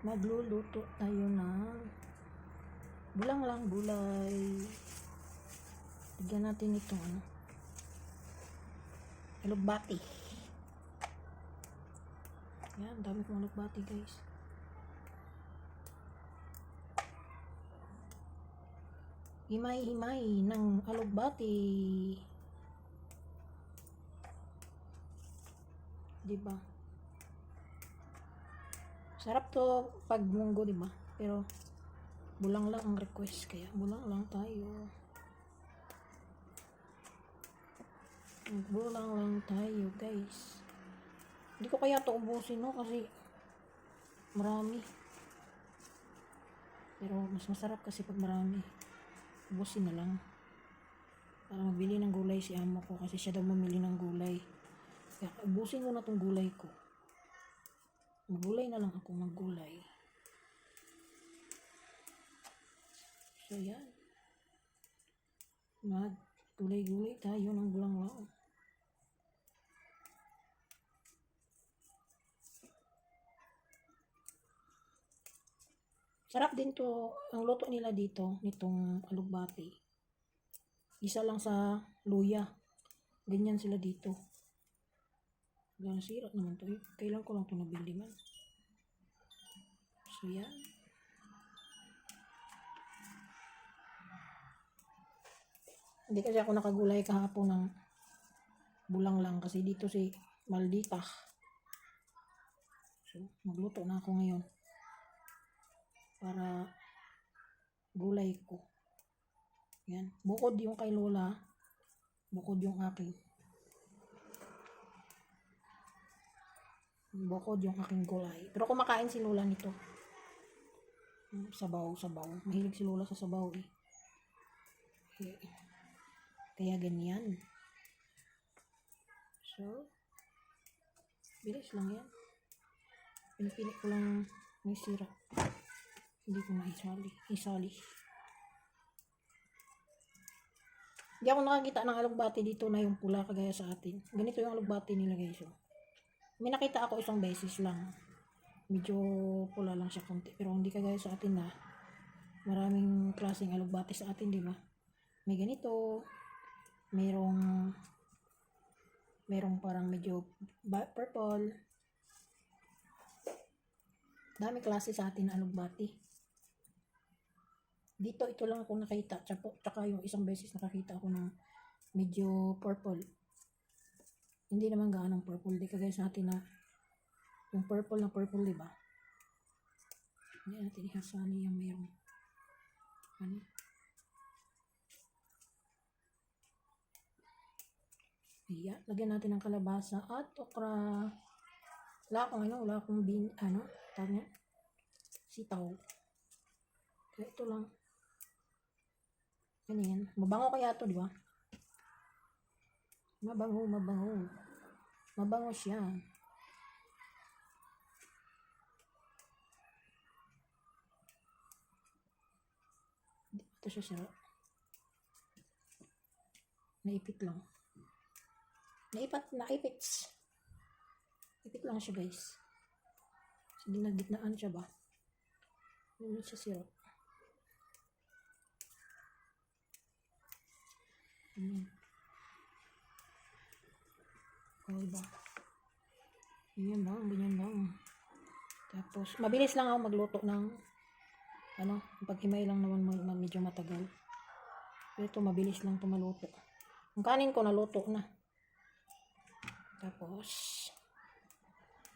Magluluto tayo ng bulang-lang gulay. Bigyan natin itong alugbati. Yan, dami kong alugbati guys. Himay-himay ng alugbati. Diba? Sarap to pag munggo, diba? Pero bulang lang ang request, kaya bulang lang tayo. Bulang lang tayo guys. Hindi ko kaya to ubusin, no, kasi marami. Pero mas masarap kasi pag marami. Ubusin na lang. Para magbili ng gulay si amo ko, kasi siya daw mamili ng gulay. Kaya ubusin ko na tong gulay ko. Maggulay na lang ako, maggulay. So yan. Maggulay-gulay tayo ng bulang-lang. Sarap din to, ang luto nila dito, nitong alugbati. Isa lang sa luya. Ganyan sila dito. Wala, nasira naman to. Kailan ko lang to nabili man. So yan. Hindi kasi ako nakagulay kahapon ng bulang lang kasi dito si Maldita. So magluto na ako ngayon para gulay ko. Yan. Bukod yung kay Lola, bukod yung aking. Bukod yung aking gulay. Pero kumakain si Lola nito. Sabaw. Mahilig si Lola sa sabaw eh. Kaya ganyan. So, bilis lang yan. Pinipili ko lang may sira. Hindi ko na isali. Hindi ako nakakita ng alugbati dito na yung pula kagaya sa atin. Ganito yung alugbati nila guys. So, may nakita ako isang beses lang. Medyo pula lang siya konti. Pero hindi kagaya sa atin na maraming klaseng alugbati sa atin, di ba? May ganito. Merong parang medyo purple. Dami klase sa atin na alugbati. Dito, ito lang ako nakita. Tsaka yung isang beses nakakita ako ng medyo purple. Hindi naman gaano purple. Di kagaya sa atin na yung purple na purple, diba? Hindi natin ihasani yung mayroong Ayan. Lagyan natin ng kalabasa at okra. Wala akong tawag niya? Sitaw. Kaya ito lang. Ganyan. Mabango kaya ito, di ba? Mabango. Mabango siya. Ito siya sarap. Naipit lang. Ipit lang siya guys. Sige, nagitnaan siya ba? Hindi siya sirap. Oh, diba? Ganyan lang. Tapos, mabilis lang ako magluto ng paghimay lang naman medyo matagal. Pero ito, mabilis lang ito maluto. Ang kanin ko naluto na. Tapos,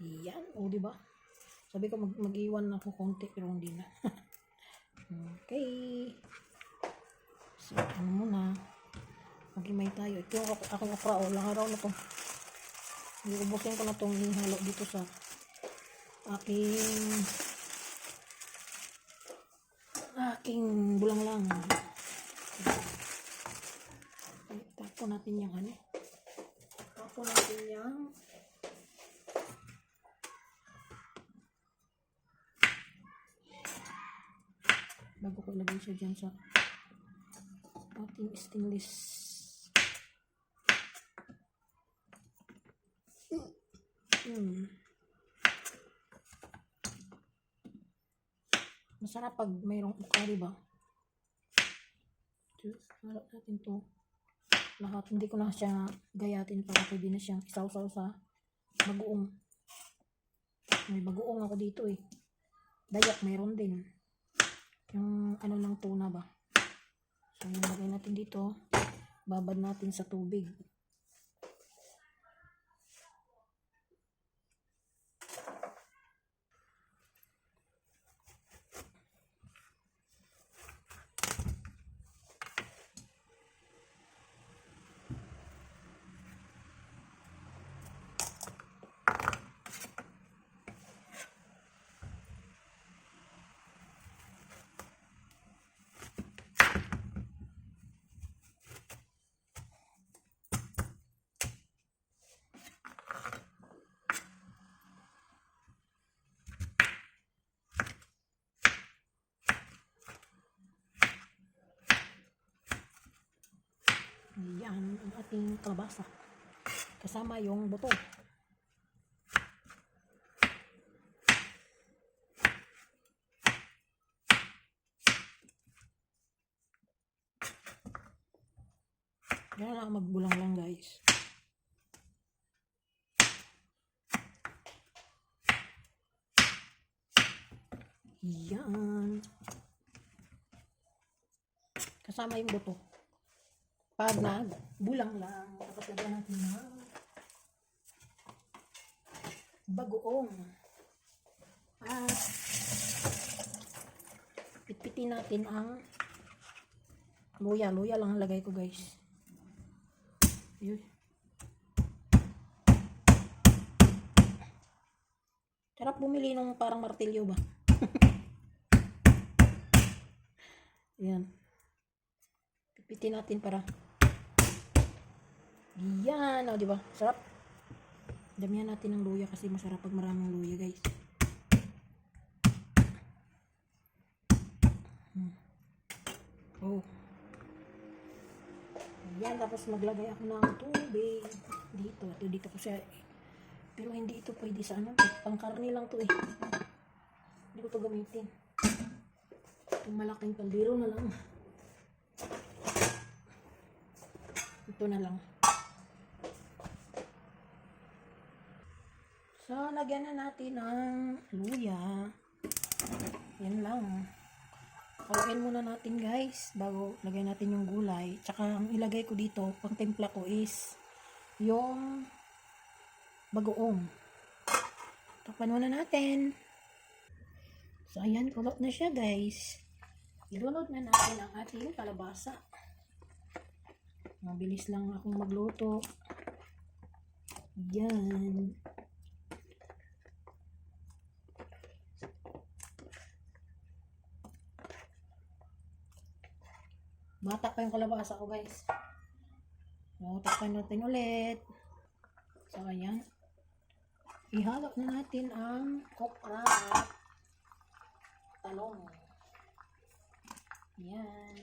yan. O, diba? Sabi ko mag-iwan ako konti, pero hindi na. Okay. So, muna. Maghimay tayo. Ito yung aking okra. O, lang araw na to. Iubusin ko na itong ihalo dito sa aking bulang-lang. Tapon natin yung bago ko ilagay siya dyan sa ating stainless. Masarap pag mayroong ukra, diba? Harap natin to. Lahat. Hindi ko na siya gayatin para pwede na siyang isaw-saw sa bagoong. May bagoong ako dito eh. Dayak mayroon din. Yung ano ng tuna ba. So yung lagay natin dito. Babad natin sa tubig. Yan ang ating kalabasa. Kasama yung buto. Yan lang magbulang lang guys. Yan. Kasama yung buto. Pag nagbulang lang, tapos lagyan natin ng bagoong. At pitpitin natin ang luya. Luya lang ang lagay ko guys. Yun. Sarap bumili nung parang martilyo ba? Yan. Pitpitin natin para yan, o, diba? Sarap. Damihan natin ng luya kasi masarap pag maraming luya, guys. Oh. Yan, tapos maglagay ako ng tubig dito. Dito ko siya. Pero hindi ito pwede sa ano. Pangkarni lang to eh. Hindi ko to gamitin. Itong malaking kaldero na lang. Ito na lang. So, lagyan na natin ng luya. Yan lang. Haluin muna natin guys, bago lagay natin yung gulay. Tsaka ang ilagay ko dito, pang timpla ko is yung bagoong. Takpan muna natin. So, ayan, kulot na siya guys. Ilunod na natin ang ating kalabasa. Mabilis lang akong magluto. Yan. Bata pa yung kalabasa ko guys. So, takpan natin ulit. So, ayan. Ihalo na natin ang okra at talong. Yan.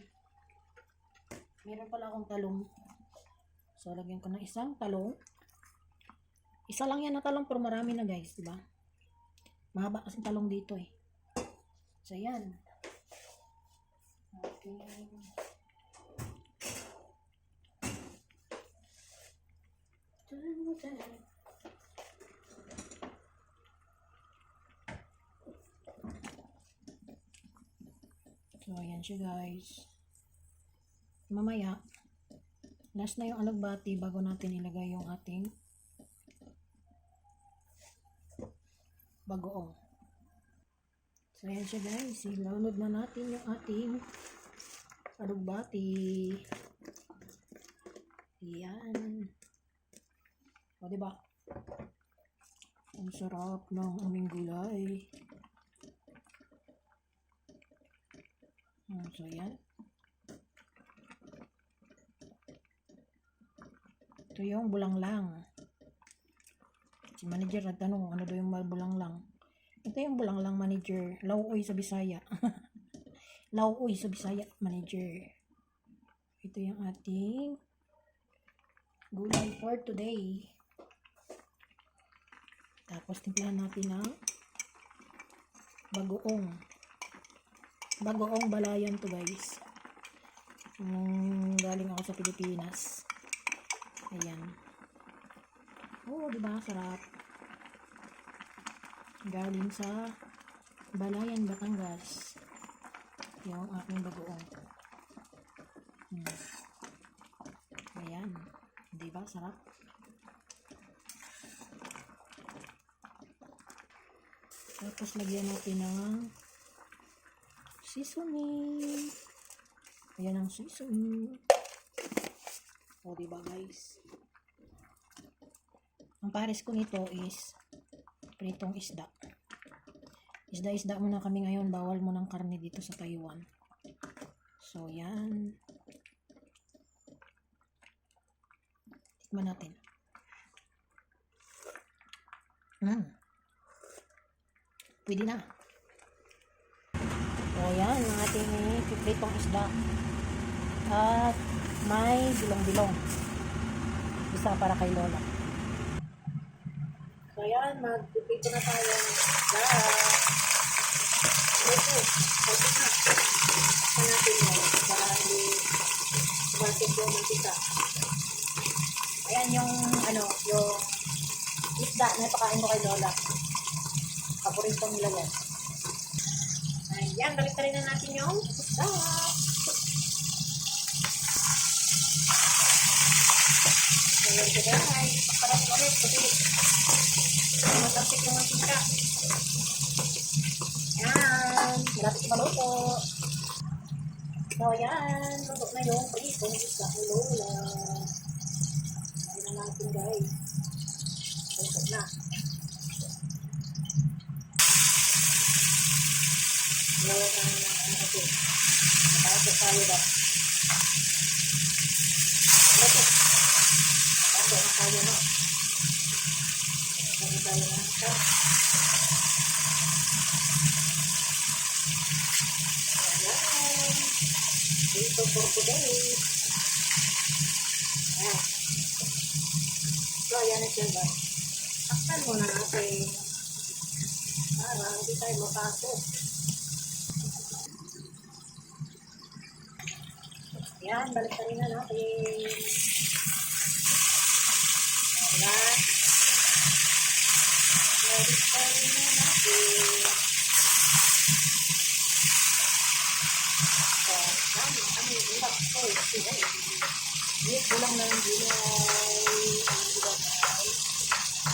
Meron pala akong talong. So, lagyan ko ng isang talong. Isa lang yan na talong pero marami na guys, diba? Mahaba kasing talong dito eh. So, yan. Okay. So, ayan siya guys. Mamaya, last na yung alugbati bago natin ilagay yung ating bagoong. So, ayan siya guys. Ilunod na natin yung ating alugbati. Ayan. O, diba? Ang sarap ng aming gulay. So, ayan. Ito yung bulang lang. Si manager nagtanong kung ano daw yung bulang lang. Ito yung bulang lang manager. Lauoy sa Bisaya. Lauoy sa Bisaya manager. Ito yung ating gulay for today. Tapos timplahan natin ng bagoong. Bagoong balayan to guys. Galing ako sa Pilipinas. Ayan. Oh, diba? Sarap. Galing sa Balayan, Batangas. Yung aking bagoong. Ayan. Diba? Sarap. Tapos lagyan natin ng seasoning. Ayan ang seasoning. O, diba guys? Ang pares ko nito is pritong isda. Isda-isda muna kami ngayon. Bawal mo ng karne dito sa Taiwan. So, yan. Tikman natin. Pwede na. O, yan. Ang ating pritong isda. At may bilong-bilong. Isa para kay Lola. So, yan. Magpipito na tayo ng isda. Ito. Pagkat na. Pakpan natin yan. Para hindi sumasip yung mantika. Ayan yung, yung isda na ipakain ko kay Lola. Paborito nila yan. Ayan. Balik na rin na natin yung isda. Ayan ko guys. Pakpan natin ulit. Kasi masasip yung mantika. Ayan, malapit na maluto. So, ayan, luto na yung pritong isda ng Lola. Ayan na natin guys. Luto na. Lawag na natin. Nakakot tayo ba? Luto. Nakakot na tayo na. Nakakot tayo na. Dito for today. Ayan. So, ayan na siya guys. Takpan mo na natin. Para hindi tayo mapasok. Ayan, balik na rin na natin. Diba? Balik na rin na natin. Ini pulang ng gulay. Ang gulay.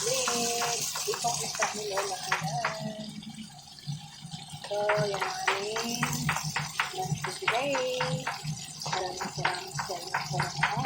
Leg. Itong isda ni Lola. Ayan. So, yan namin. Lunch for today. Maraming salamat sa inyo.